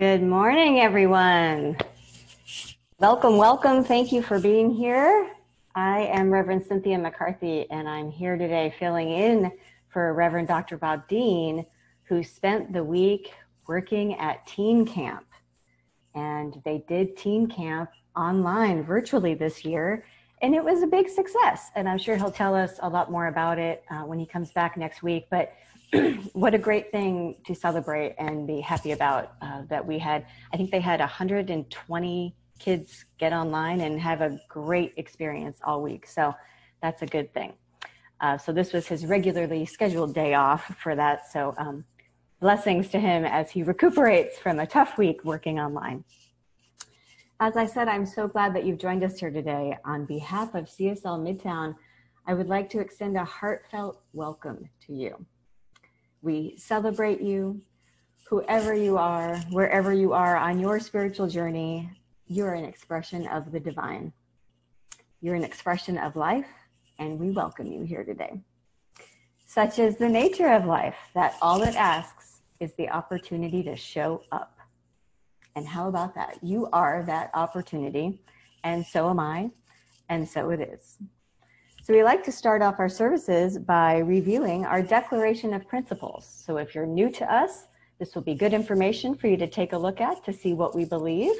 Good morning, everyone. Welcome, welcome. Thank you for being here. I am Reverend Cynthia McCarthy, and I'm here today filling in for Reverend Dr. Bob Dean, who spent the week working at teen camp. And they did teen camp online virtually this year, and it was a big success. And I'm sure he'll tell us a lot more about it when he comes back next week. But what a great thing to celebrate and be happy about that we had. I think they had 120 kids get online and have a great experience all week. So that's a good thing. So this was his regularly scheduled day off for that. So blessings to him as he recuperates from a tough week working online. As I said, I'm so glad that you've joined us here today. On behalf of CSL Midtown, I would like to extend a heartfelt welcome to you. We celebrate you, whoever you are, wherever you are on your spiritual journey. You're an expression of the divine. You're an expression of life, and we welcome you here today. Such is the nature of life, that all it asks is the opportunity to show up. And how about that? You are that opportunity, and so am I, and so it is. So we like to start off our services by reviewing our Declaration of Principles. So if you're new to us, this will be good information for you to take a look at to see what we believe.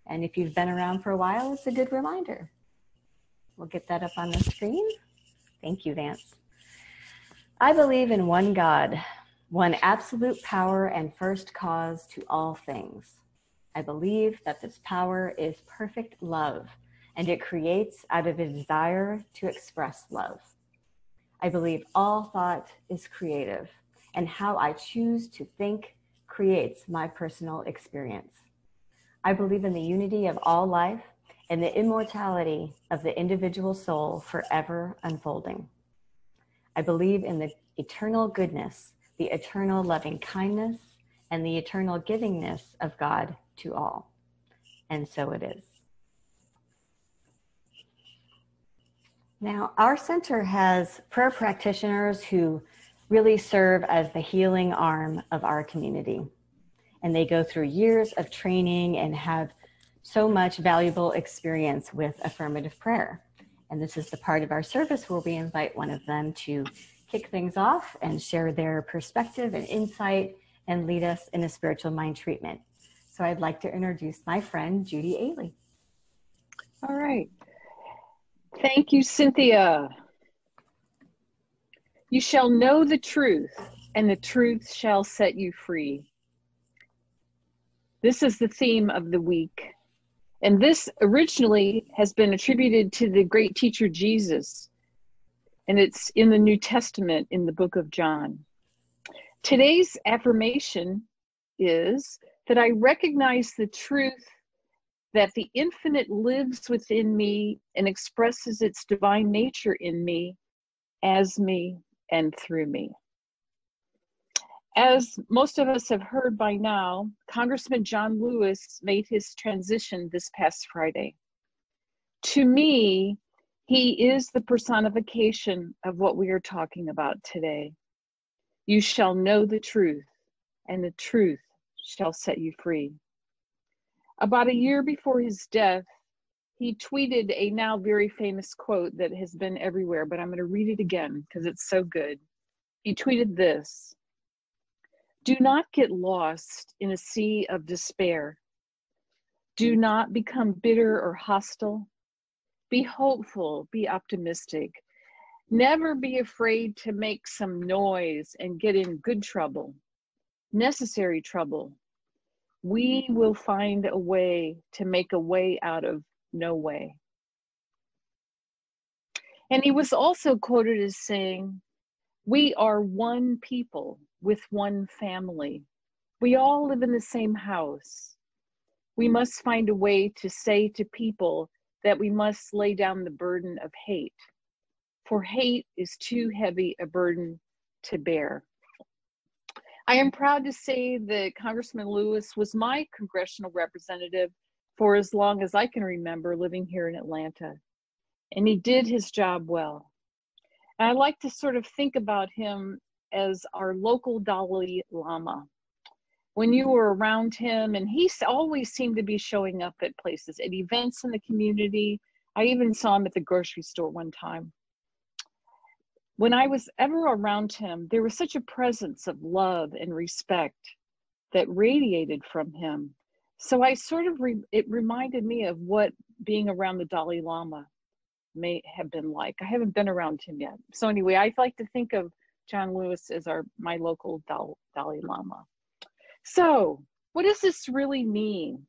And if you've been around for a while, it's a good reminder. We'll get that up on the screen. Thank you, Vance. I believe in one God, one absolute power and first cause to all things. I believe that this power is perfect love, and it creates out of a desire to express love. I believe all thought is creative, and how I choose to think creates my personal experience. I believe in the unity of all life and the immortality of the individual soul forever unfolding. I believe in the eternal goodness, the eternal loving kindness, and the eternal givingness of God to all. And so it is. Now, our center has prayer practitioners who really serve as the healing arm of our community. And they go through years of training and have so much valuable experience with affirmative prayer. And this is the part of our service where we invite one of them to kick things off and share their perspective and insight and lead us in a spiritual mind treatment. So I'd like to introduce my friend, Judy Ailey. All right. Thank you, Cynthia. You shall know the truth, and the truth shall set you free. This is the theme of the week. And this originally has been attributed to the great teacher Jesus. And it's in the New Testament in the book of John. Today's affirmation is that I recognize the truth that the infinite lives within me and expresses its divine nature in me, as me, and through me. As most of us have heard by now, Congressman John Lewis made his transition this past Friday. To me, he is the personification of what we are talking about today. You shall know the truth, and the truth shall set you free. About a year before his death, he tweeted a now very famous quote that has been everywhere, but I'm going to read it again because it's so good. He tweeted this: "Do not get lost in a sea of despair. Do not become bitter or hostile. Be hopeful, be optimistic. Never be afraid to make some noise and get in good trouble, necessary trouble. We will find a way to make a way out of no way." And he was also quoted as saying, "We are one people with one family. We all live in the same house. We must find a way to say to people that we must lay down the burden of hate, for hate is too heavy a burden to bear." I am proud to say that Congressman Lewis was my congressional representative for as long as I can remember living here in Atlanta. And he did his job well. And I like to sort of think about him as our local Dalai Lama. when you were around him, and he always seemed to be showing up at places, at events in the community. I even saw him at the grocery store one time. When I was ever around him, there was such a presence of love and respect that radiated from him. So I sort of, it reminded me of what being around the Dalai Lama may have been like. I haven't been around him yet. So anyway, I like to think of John Lewis as my local Dalai Lama. So what does this really mean?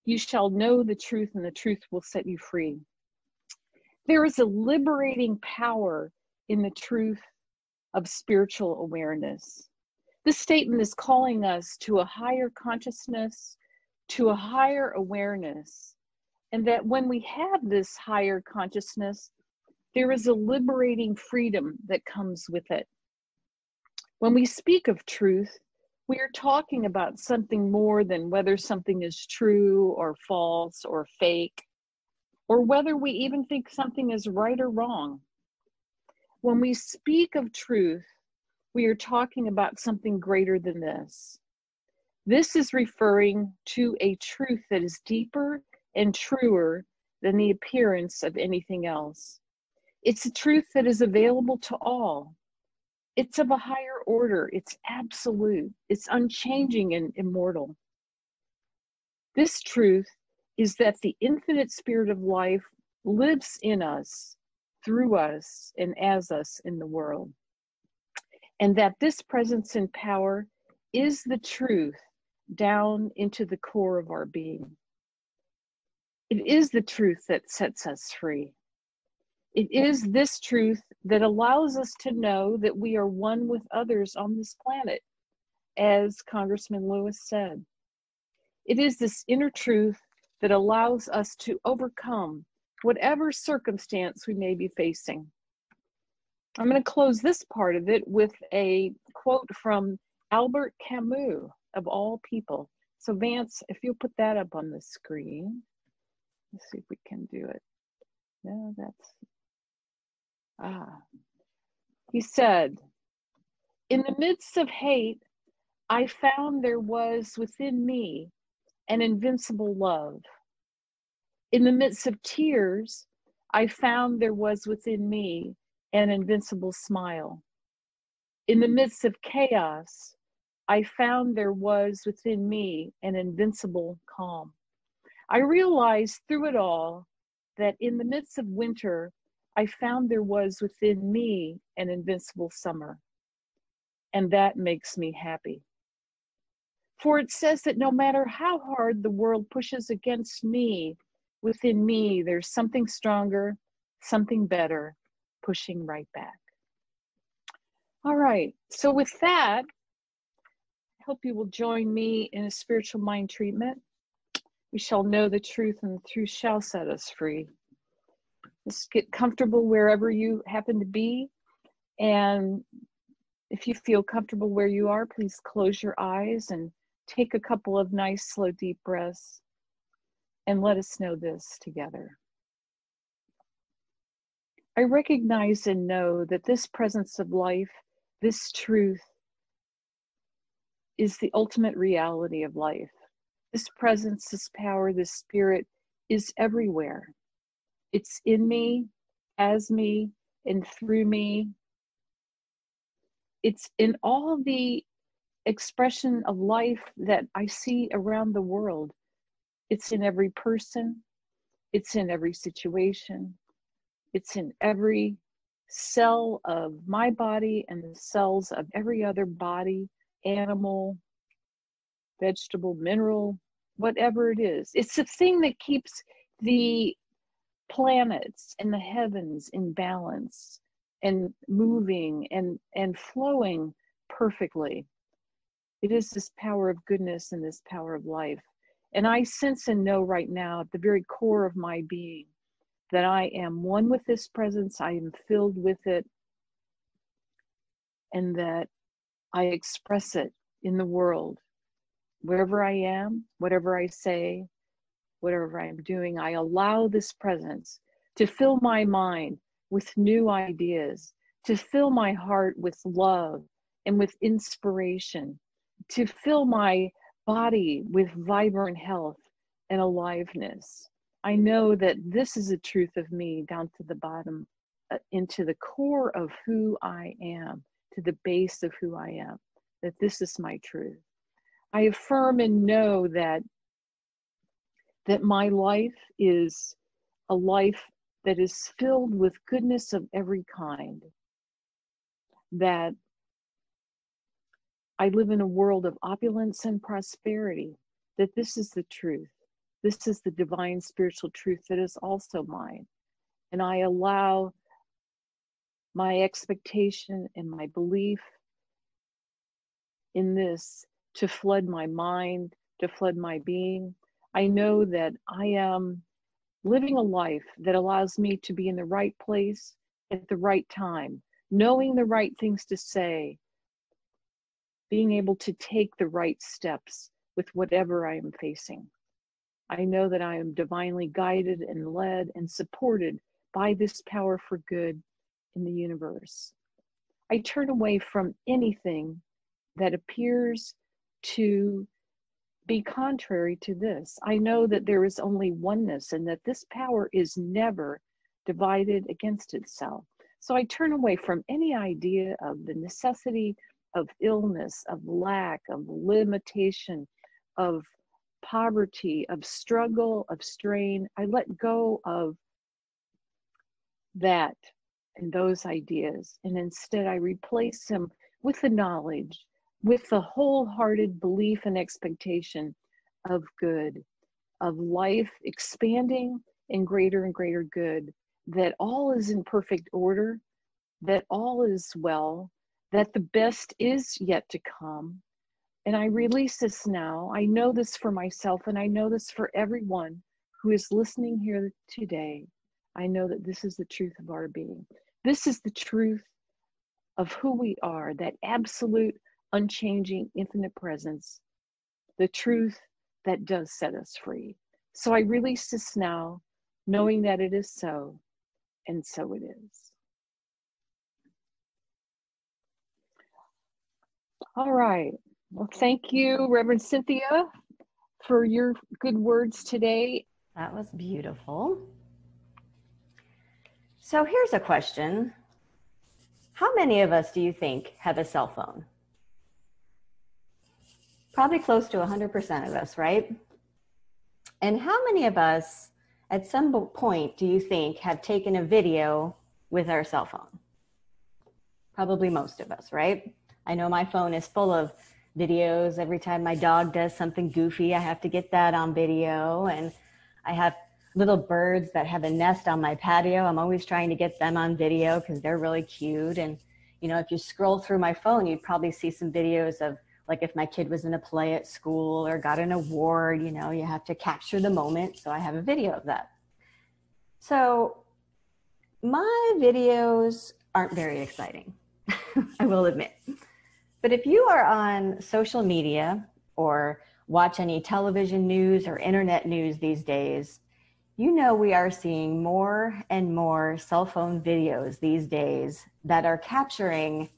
You shall know the truth, and the truth will set you free. There is a liberating power in the truth of spiritual awareness. This statement is calling us to a higher consciousness, to a higher awareness, and that when we have this higher consciousness, there is a liberating freedom that comes with it. When we speak of truth, we are talking about something more than whether something is true or false or fake, or whether we even think something is right or wrong. When we speak of truth, we are talking about something greater than this. This is referring to a truth that is deeper and truer than the appearance of anything else. It's a truth that is available to all. It's of a higher order. It's absolute. It's unchanging and immortal. This truth is that the infinite spirit of life lives in us, through us, and as us in the world. And that this presence and power is the truth down into the core of our being. It is the truth that sets us free. It is this truth that allows us to know that we are one with others on this planet, as Congressman Lewis said. It is this inner truth that allows us to overcome whatever circumstance we may be facing. I'm going to close this part of it with a quote from Albert Camus, of all people. So Vance, if you'll put that up on the screen. Let's see if we can do it. No, he said, "In the midst of hate, I found there was within me an invincible love. In the midst of tears, I found there was within me an invincible smile. In the midst of chaos, I found there was within me an invincible calm. I realized through it all that in the midst of winter, I found there was within me an invincible summer. And that makes me happy. For it says that no matter how hard the world pushes against me, within me there's something stronger, something better, pushing right back." All right, so with that, I hope you will join me in a spiritual mind treatment. We shall know the truth, and the truth shall set us free. Just get comfortable wherever you happen to be. And if you feel comfortable where you are, please close your eyes and take a couple of nice, slow, deep breaths. And let us know this together. I recognize and know that this presence of life, this truth, is the ultimate reality of life. This presence, this power, this spirit is everywhere. It's in me, as me, and through me. It's in all the expression of life that I see around the world. It's in every person. It's in every situation. It's in every cell of my body and the cells of every other body, animal, vegetable, mineral, whatever it is. It's the thing that keeps the planets and the heavens in balance and moving and flowing perfectly. It is this power of goodness and this power of life. And I sense and know right now at the very core of my being that I am one with this presence, I am filled with it, and that I express it in the world. Wherever I am, whatever I say, whatever I'm doing, I allow this presence to fill my mind with new ideas, to fill my heart with love and with inspiration, to fill my body with vibrant health and aliveness. I know that this is a truth of me down to the bottom, into the core of who I am, to the base of who I am, that this is my truth. I affirm and know that my life is a life that is filled with goodness of every kind, that I live in a world of opulence and prosperity, that this is the truth. This is the divine spiritual truth that is also mine. And I allow my expectation and my belief in this to flood my mind, to flood my being. I know that I am living a life that allows me to be in the right place at the right time, knowing the right things to say, being able to take the right steps with whatever I am facing. I know that I am divinely guided and led and supported by this power for good in the universe. I turn away from anything that appears to be contrary to this. I know that there is only oneness and that this power is never divided against itself. So I turn away from any idea of the necessity of illness, of lack, of limitation, of poverty, of struggle, of strain. I let go of that and those ideas, and instead I replace them with the knowledge, with the wholehearted belief and expectation of good, of life expanding in greater and greater good, that all is in perfect order, that all is well, that the best is yet to come. And I release this now. I know this for myself, and I know this for everyone who is listening here today. I know that this is the truth of our being. This is the truth of who we are, that absolute, unchanging, infinite presence, the truth that does set us free. So I release this now, knowing that it is so, and so it is. All right. Well, thank you, Reverend Cynthia, for your good words today. That was beautiful. So here's a question. How many of us do you think have a cell phone? Probably close to 100% of us, right? And how many of us at some point do you think have taken a video with our cell phone? Probably most of us, right? I know my phone is full of videos. Every time my dog does something goofy, I have to get that on video. And I have little birds that have a nest on my patio. I'm always trying to get them on video because they're really cute. And, you know, if you scroll through my phone, you'd probably see some videos of, like, if my kid was in a play at school or got an award, you know, you have to capture the moment. So I have a video of that. So my videos aren't very exciting, I will admit. But if you are on social media or watch any television news or internet news these days, you know we are seeing more and more cell phone videos these days that are capturing,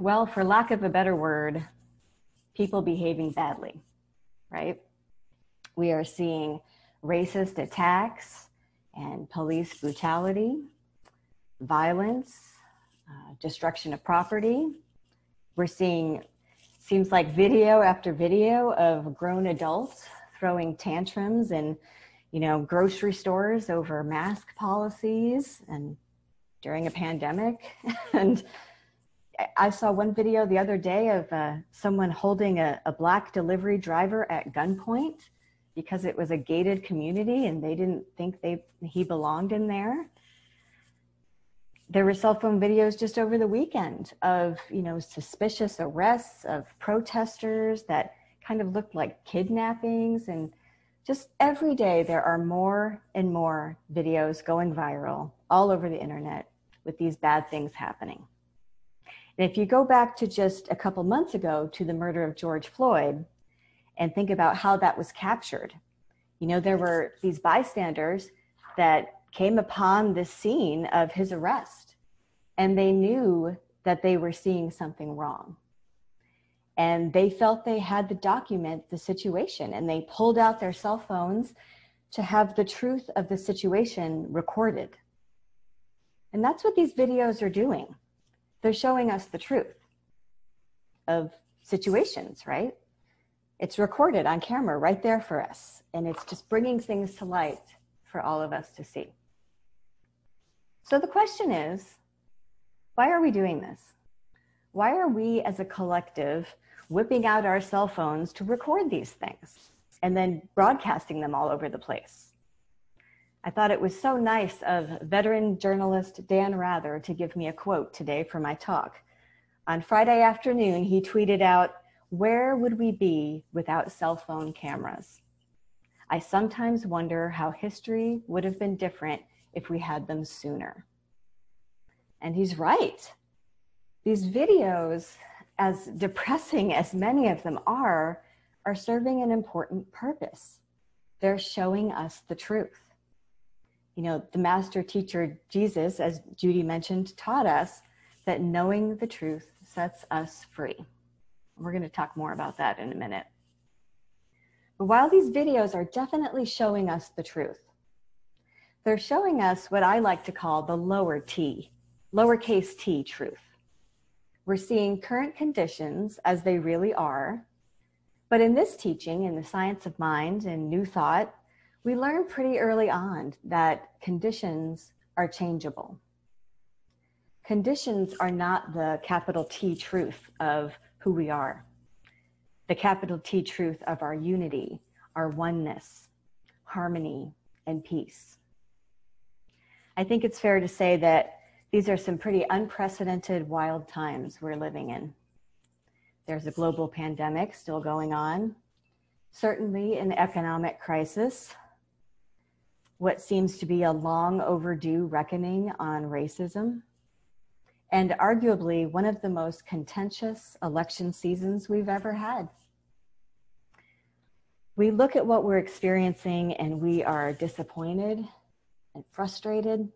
well, for lack of a better word, people behaving badly, right? We are seeing racist attacks and police brutality, violence, destruction of property. We're seeing, seems like video after video of grown adults throwing tantrums in, you know, grocery stores over mask policies and during a pandemic. And I saw one video the other day of someone holding a black delivery driver at gunpoint because it was a gated community and they didn't think he belonged in there. There were cell phone videos just over the weekend of, you know, suspicious arrests of protesters that kind of looked like kidnappings. And just every day there are more and more videos going viral all over the internet with these bad things happening. And if you go back to just a couple months ago to the murder of George Floyd and think about how that was captured, you know, there were these bystanders that came upon the scene of his arrest, and they knew that they were seeing something wrong. And they felt they had to document the situation, and they pulled out their cell phones to have the truth of the situation recorded. And that's what these videos are doing. They're showing us the truth of situations, right? It's recorded on camera right there for us. And it's just bringing things to light for all of us to see. So the question is, why are we doing this? Why are we as a collective whipping out our cell phones to record these things and then broadcasting them all over the place? I thought it was so nice of veteran journalist Dan Rather to give me a quote today for my talk. On Friday afternoon, he tweeted out, "Where would we be without cell phone cameras? I sometimes wonder how history would have been different if we had them sooner." And he's right. These videos, as depressing as many of them are serving an important purpose. They're showing us the truth. You know, the master teacher, Jesus, as Judy mentioned, taught us that knowing the truth sets us free. We're going to talk more about that in a minute. But while these videos are definitely showing us the truth, they're showing us what I like to call the lowercase t truth. We're seeing current conditions as they really are. But in this teaching, in the science of mind and new thought, we learn pretty early on that conditions are changeable. Conditions are not the capital T truth of who we are. The capital T truth of our unity, our oneness, harmony, and peace. I think it's fair to say that these are some pretty unprecedented, wild times we're living in. There's a global pandemic still going on, certainly an economic crisis, what seems to be a long overdue reckoning on racism, and arguably one of the most contentious election seasons we've ever had. We look at what we're experiencing and we are disappointed and frustrated,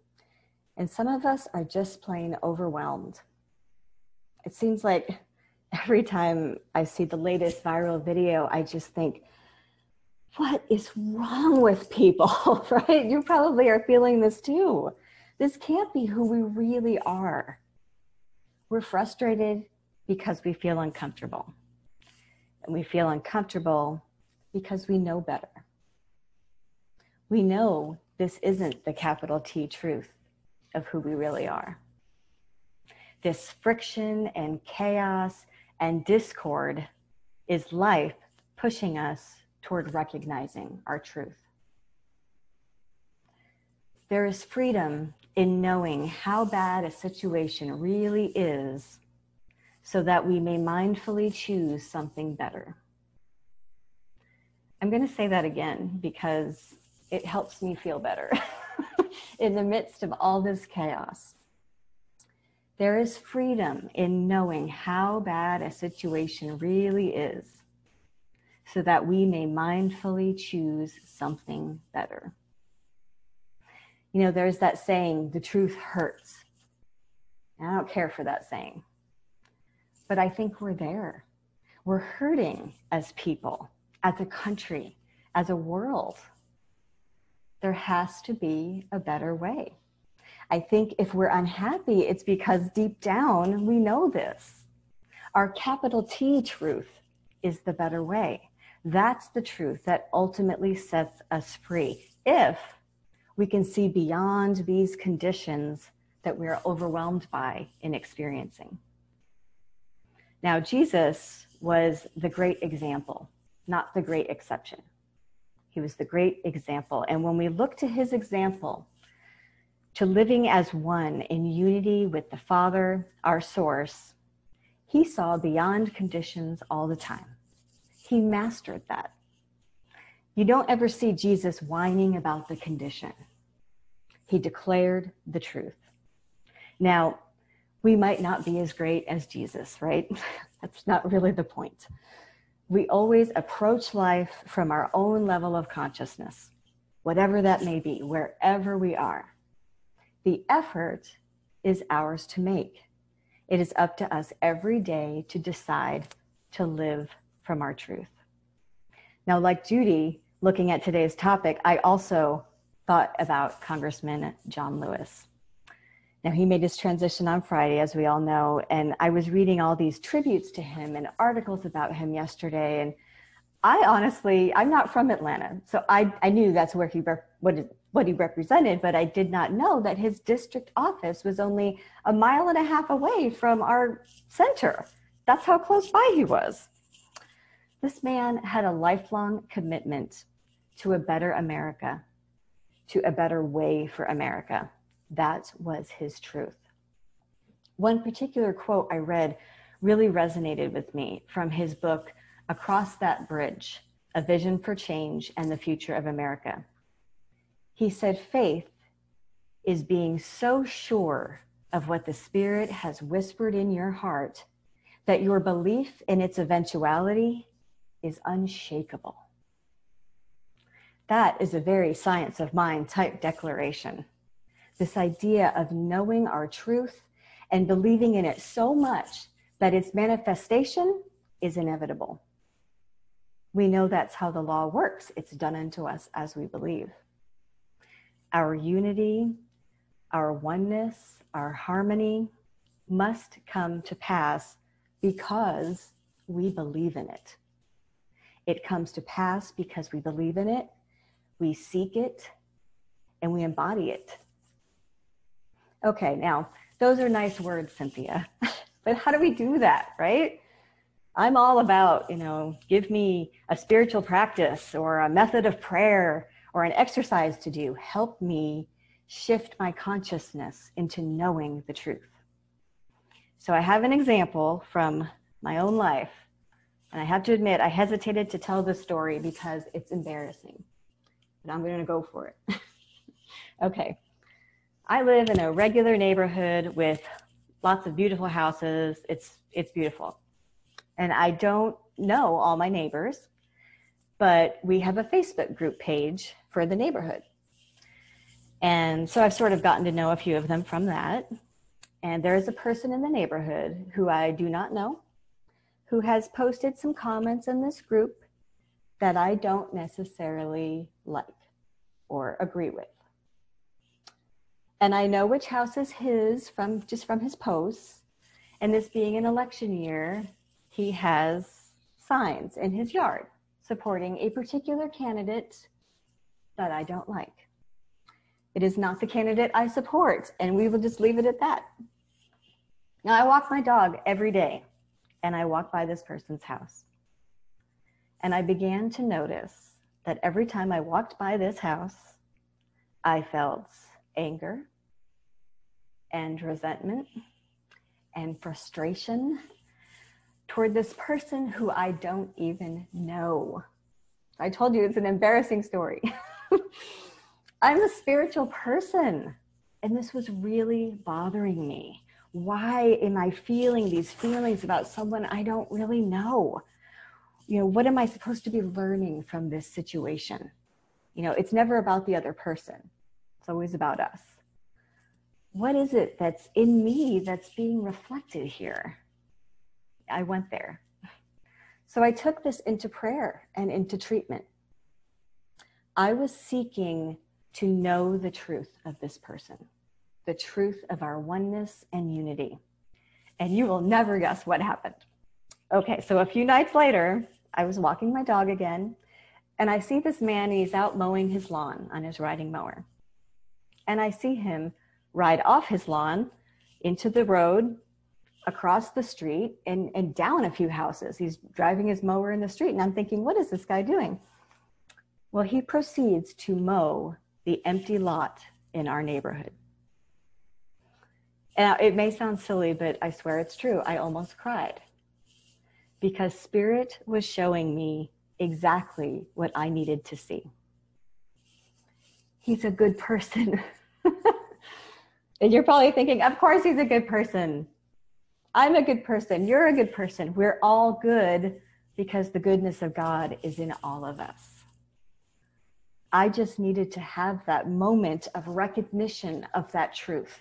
and some of us are just plain overwhelmed. It seems like every time I see the latest viral video, I just think, what is wrong with people, right? You probably are feeling this too. This can't be who we really are. We're frustrated because we feel uncomfortable. And we feel uncomfortable because we know better. We know this isn't the capital T truth of who we really are. This friction and chaos and discord is life pushing us toward recognizing our truth. There is freedom in knowing how bad a situation really is so that we may mindfully choose something better. I'm going to say that again because it helps me feel better in the midst of all this chaos. There is freedom in knowing how bad a situation really is so that we may mindfully choose something better. You know, there's that saying, the truth hurts. And I don't care for that saying, but I think we're there. We're hurting as people, as a country, as a world. There has to be a better way. I think if we're unhappy, it's because deep down we know this. Our capital T truth is the better way. That's the truth that ultimately sets us free. If we can see beyond these conditions that we're overwhelmed by in experiencing. Now, Jesus was the great example, not the great exception. He was the great example. And when we look to his example, to living as one in unity with the Father, our source, he saw beyond conditions all the time. He mastered that. You don't ever see Jesus whining about the condition. He declared the truth. Now, we might not be as great as Jesus, right? That's not really the point. We always approach life from our own level of consciousness, whatever that may be, wherever we are. The effort is ours to make. It is up to us every day to decide to live from our truth. Now, like Judy, looking at today's topic, I also thought about Congressman John Lewis. Now, he made his transition on Friday, as we all know, and I was reading all these tributes to him and articles about him yesterday, and I'm not from Atlanta, so I knew that's where what he represented, but I did not know that his district office was only 1.5 miles away from our center. That's how close by he was. This man had a lifelong commitment to a better America, to a better way for America. That was his truth. One particular quote I read really resonated with me from his book, Across That Bridge, A Vision for Change and the Future of America. He said, faith is being so sure of what the Spirit has whispered in your heart that your belief in its eventuality is unshakable. That is a very science of mind type declaration. This idea of knowing our truth and believing in it so much that its manifestation is inevitable. We know that's how the law works. It's done unto us as we believe. Our unity, our oneness, our harmony must come to pass because we believe in it. It comes to pass because we believe in it, we seek it, and we embody it. Okay, now, those are nice words, Cynthia, but how do we do that, right? I'm all about, give me a spiritual practice or a method of prayer or an exercise to do. Help me shift my consciousness into knowing the truth. So I have an example from my own life. And I have to admit, I hesitated to tell this story because it's embarrassing. But I'm going to go for it. Okay. I live in a regular neighborhood with lots of beautiful houses. It's beautiful. And I don't know all my neighbors, but we have a Facebook group page for the neighborhood. And so I've sort of gotten to know a few of them from that. And there is a person in the neighborhood who I do not know, who has posted some comments in this group that I don't necessarily like or agree with. And I know which house is his from his posts. And this being an election year, he has signs in his yard supporting a particular candidate that I don't like. It is not the candidate I support, and we will just leave it at that. Now, I walk my dog every day, and I walk by this person's house. And I began to notice that every time I walked by this house, I felt anger and resentment and frustration toward this person who I don't even know. I told you it's an embarrassing story. I'm a spiritual person, and this was really bothering me. Why am I feeling these feelings about someone I don't really know? What am I supposed to be learning from this situation? It's never about the other person. It's always about us. What is it that's in me that's being reflected here? I went there. So I took this into prayer and into treatment. I was seeking to know the truth of this person, the truth of our oneness and unity. And you will never guess what happened. Okay, so a few nights later, I was walking my dog again, and I see this man, he's out mowing his lawn on his riding mower. And I see him ride off his lawn into the road, across the street, and down a few houses. He's driving his mower in the street, and I'm thinking, what is this guy doing? Well, he proceeds to mow the empty lot in our neighborhood. And it may sound silly, but I swear it's true. I almost cried because Spirit was showing me exactly what I needed to see. He's a good person. And you're probably thinking, of course he's a good person. I'm a good person. You're a good person. We're all good because the goodness of God is in all of us. I just needed to have that moment of recognition of that truth.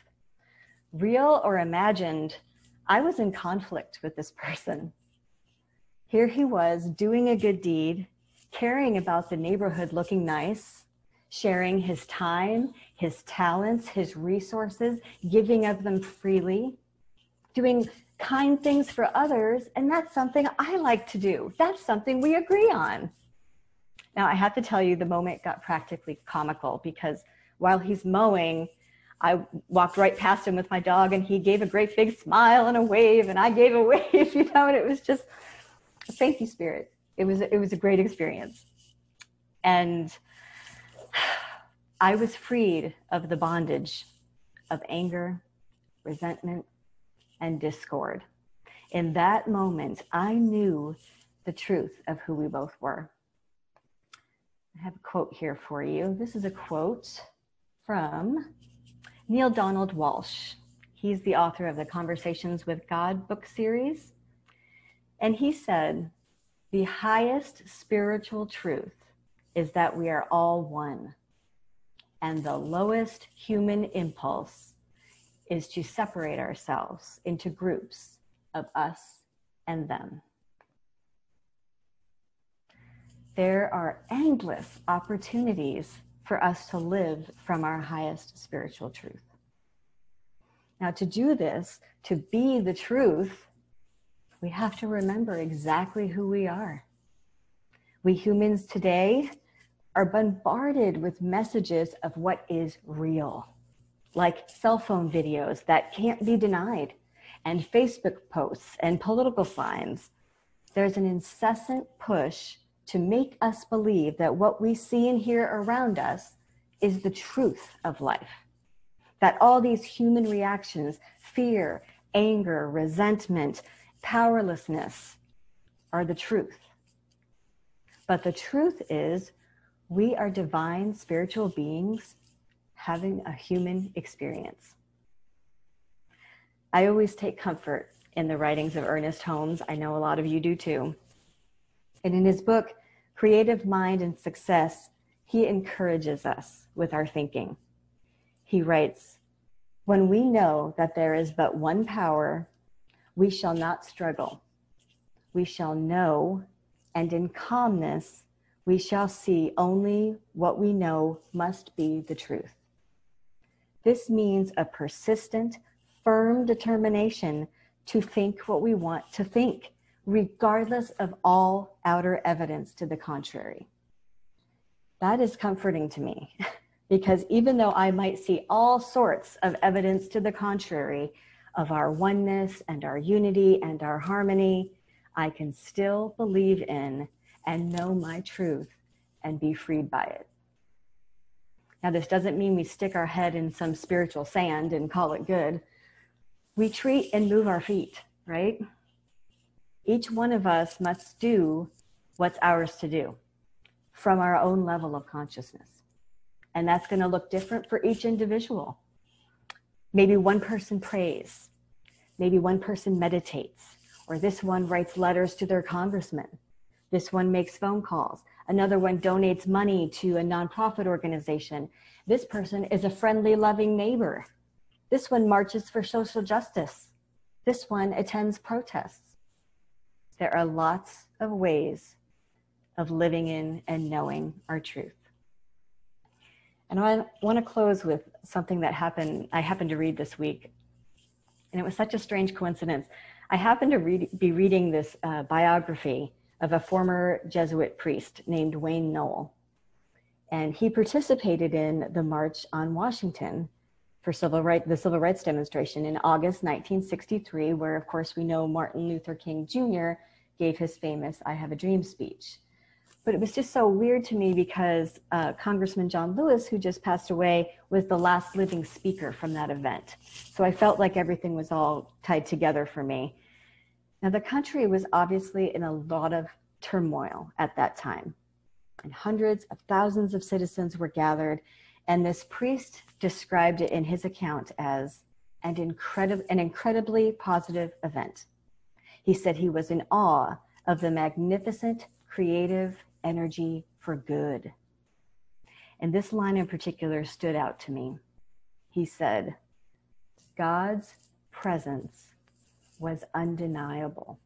Real or imagined, I was in conflict with this person. Here he was doing a good deed, caring about the neighborhood looking nice, sharing his time, his talents, his resources, giving of them freely, doing kind things for others. And that's something I like to do. That's something we agree on. Now, I have to tell you, the moment got practically comical because while he's mowing, I walked right past him with my dog and he gave a great big smile and a wave and I gave a wave, and it was just, thank you, Spirit. It was a great experience. And I was freed of the bondage of anger, resentment, and discord. In that moment, I knew the truth of who we both were. I have a quote here for you. This is a quote from Neil Donald Walsh. He's the author of the Conversations with God book series. And he said, "The highest spiritual truth is that we are all one. And the lowest human impulse is to separate ourselves into groups of us and them." There are endless opportunities for us to live from our highest spiritual truth. Now, to do this, to be the truth, we have to remember exactly who we are. We humans today are bombarded with messages of what is real, like cell phone videos that can't be denied, and Facebook posts and political signs. There's an incessant push to make us believe that what we see and hear around us is the truth of life. That all these human reactions, fear, anger, resentment, powerlessness, are the truth. But the truth is, we are divine spiritual beings having a human experience. I always take comfort in the writings of Ernest Holmes. I know a lot of you do too. And in his book, Creative Mind and Success, he encourages us with our thinking. He writes, "When we know that there is but one power, we shall not struggle. We shall know, and in calmness, we shall see only what we know must be the truth." This means a persistent, firm determination to think what we want to think, regardless of all outer evidence to the contrary. That is comforting to me, because even though I might see all sorts of evidence to the contrary of our oneness and our unity and our harmony, I can still believe in and know my truth and be freed by it. Now, this doesn't mean we stick our head in some spiritual sand and call it good. We treat and move our feet, right? Each one of us must do what's ours to do from our own level of consciousness. And that's going to look different for each individual. Maybe one person prays, maybe one person meditates, or this one writes letters to their congressman. This one makes phone calls. Another one donates money to a nonprofit organization. This person is a friendly, loving neighbor. This one marches for social justice. This one attends protests. There are lots of ways of living in and knowing our truth. And I want to close with something that I happened to read this week. And it was such a strange coincidence. I happened to be reading this biography of a former Jesuit priest named Wayne Knoll. And he participated in the March on Washington for the Civil Rights demonstration in August 1963, where, of course, we know Martin Luther King Jr. gave his famous "I Have a Dream" speech. But it was just so weird to me because Congressman John Lewis, who just passed away, was the last living speaker from that event. So I felt like everything was all tied together for me. Now, the country was obviously in a lot of turmoil at that time, and hundreds of thousands of citizens were gathered. And this priest described it in his account as an incredibly positive event. He said he was in awe of the magnificent creative energy for good. And this line in particular stood out to me. He said, "God's presence was undeniable."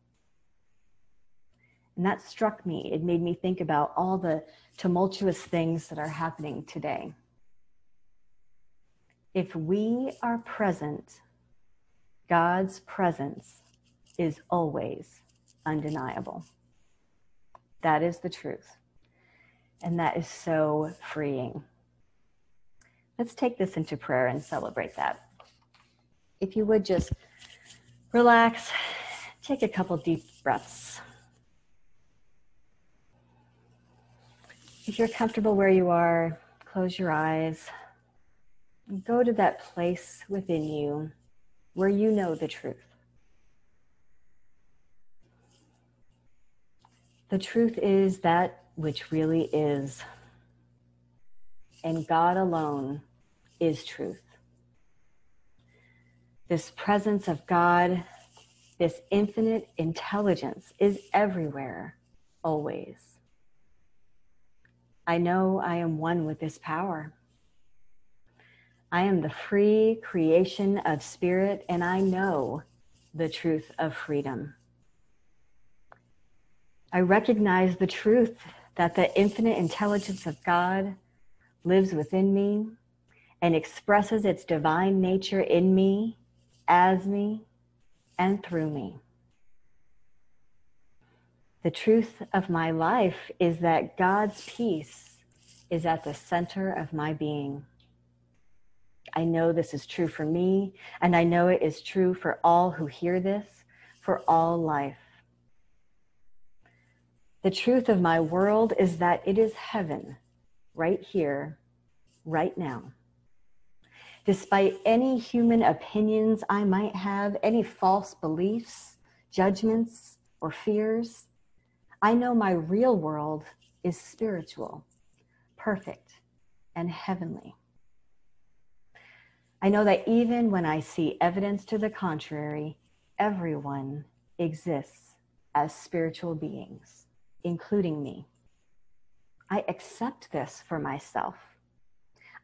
And that struck me. It made me think about all the tumultuous things that are happening today. If we are present, God's presence is always undeniable. That is the truth. And that is so freeing. Let's take this into prayer and celebrate that. If you would just relax, take a couple deep breaths. If you're comfortable where you are, close your eyes and go to that place within you where you know the truth. The truth is that which really is, and God alone is truth. This presence of God, this infinite intelligence is everywhere, always. I know I am one with this power. I am the free creation of spirit, and I know the truth of freedom. I recognize the truth that the infinite intelligence of God lives within me and expresses its divine nature in me, as me, and through me. The truth of my life is that God's peace is at the center of my being. I know this is true for me, and I know it is true for all who hear this, for all life. The truth of my world is that it is heaven, right here, right now. Despite any human opinions I might have, any false beliefs, judgments, or fears, I know my real world is spiritual, perfect, and heavenly. I know that even when I see evidence to the contrary, everyone exists as spiritual beings, including me. I accept this for myself.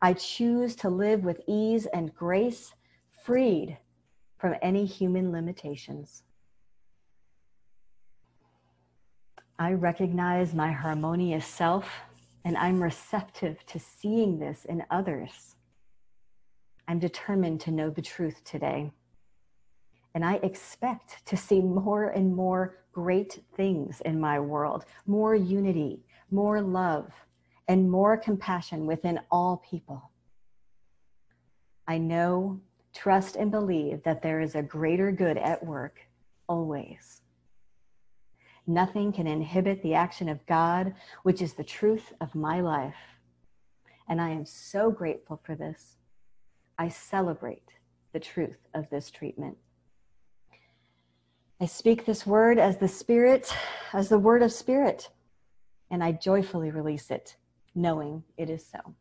I choose to live with ease and grace, freed from any human limitations. I recognize my harmonious self, and I'm receptive to seeing this in others. I'm determined to know the truth today. And I expect to see more and more great things in my world, more unity, more love, and more compassion within all people. I know, trust, and believe that there is a greater good at work always. Nothing can inhibit the action of God, which is the truth of my life. And I am so grateful for this. I celebrate the truth of this treatment. I speak this word as the word of spirit, and I joyfully release it, knowing it is so.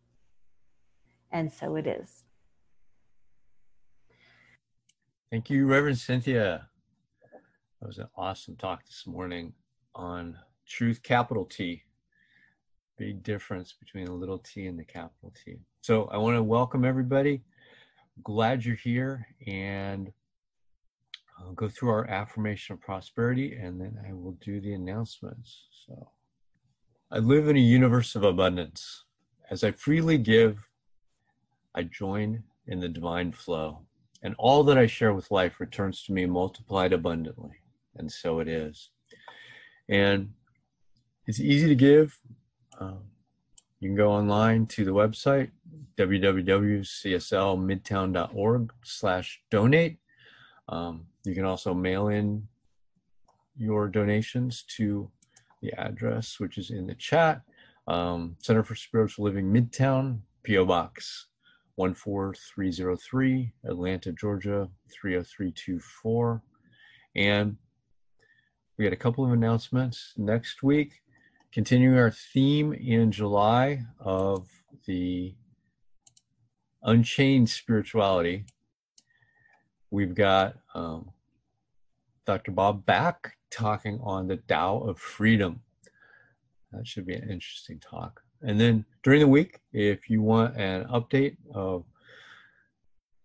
And so it is. Thank you, Reverend Cynthia. That was an awesome talk this morning on truth, capital T. Big difference between the little t and the capital T. So I want to welcome everybody. Glad you're here, and I'll go through our affirmation of prosperity, and then I will do the announcements. So I live in a universe of abundance. As I freely give, I join in the divine flow, and all that I share with life returns to me multiplied abundantly. And so it is. And it's easy to give. You can go online to the website, www.cslmidtown.org/donate. You can also mail in your donations to the address, which is in the chat. Center for Spiritual Living Midtown, P.O. Box 14303, Atlanta, Georgia 30324. And we had a couple of announcements next week. Continuing our theme in July of the Unchained Spirituality, we've got Dr. Bob back talking on the Tao of Freedom. That should be an interesting talk. And then during the week, if you want an update of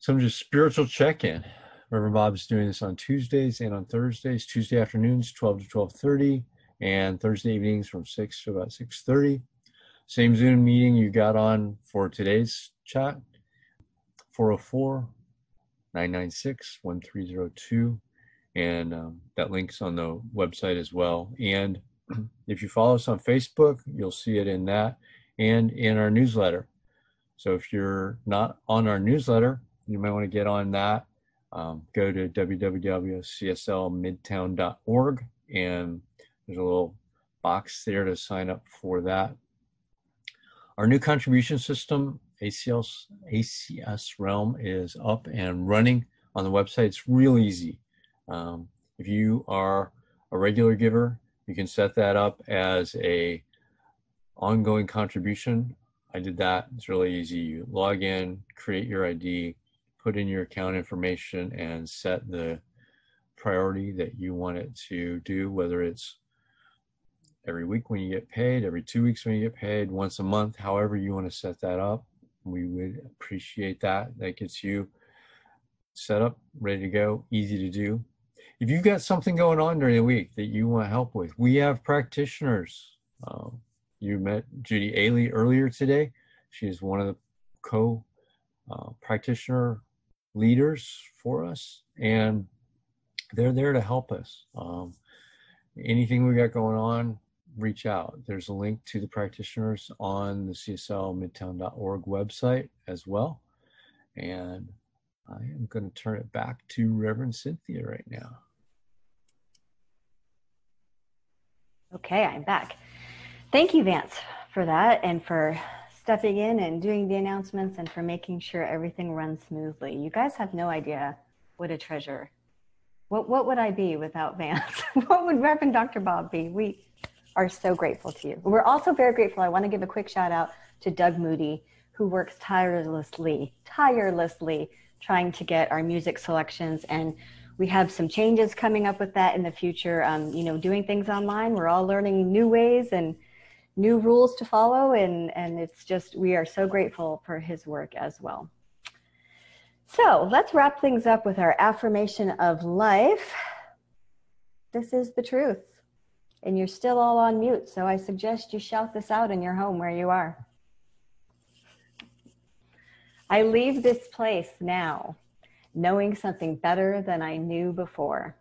some just spiritual check-in, Reverend Bob is doing this on Tuesdays and on Thursdays, Tuesday afternoons, 12 to 12:30, and Thursday evenings from 6 to about 6:30. Same Zoom meeting you got on for today's chat, 404-996-1302. And that link's on the website as well. And if you follow us on Facebook, you'll see it in that and in our newsletter. So if you're not on our newsletter, you might want to get on that. Go to www.cslmidtown.org, and there's a little box there to sign up for that. Our new contribution system, ACS Realm, is up and running on the website. It's real easy. If you are a regular giver, you can set that up as a ongoing contribution. I did that. It's really easy. You log in, create your ID, put in your account information, and set the priority that you want it to do, whether it's every week when you get paid, every 2 weeks when you get paid, once a month, however you want to set that up. We would appreciate that. That gets you set up, ready to go, easy to do. If you've got something going on during the week that you want help with, we have practitioners. You met Judy Ailey earlier today. She is one of the co-practitioner leaders for us, and they're there to help us. Anything we got going on, reach out. There's a link to the practitioners on the cslmidtown.org website as well. And I am going to turn it back to Reverend Cynthia right now. Okay, I'm back. Thank you, Vance, for that, and for stepping in and doing the announcements, and for making sure everything runs smoothly. You guys have no idea what a treasure. What would I be without Vance? What would Reverend Dr. Bob be? We are so grateful to you. We're also very grateful. I want to give a quick shout out to Doug Moody, who works tirelessly trying to get our music selections, and we have some changes coming up with that in the future. Doing things online, we're all learning new ways and new rules to follow, and it's just, we are so grateful for his work as well. So let's wrap things up with our affirmation of life. This is the truth. And you're still all on mute, so I suggest you shout this out in your home where you are. I leave this place now, knowing something better than I knew before.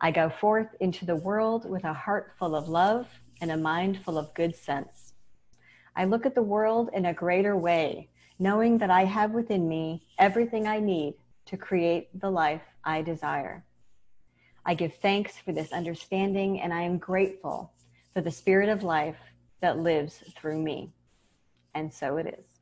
I go forth into the world with a heart full of love and a mind full of good sense. I look at the world in a greater way, knowing that I have within me everything I need to create the life I desire. I give thanks for this understanding, and I am grateful for the spirit of life that lives through me. And so it is.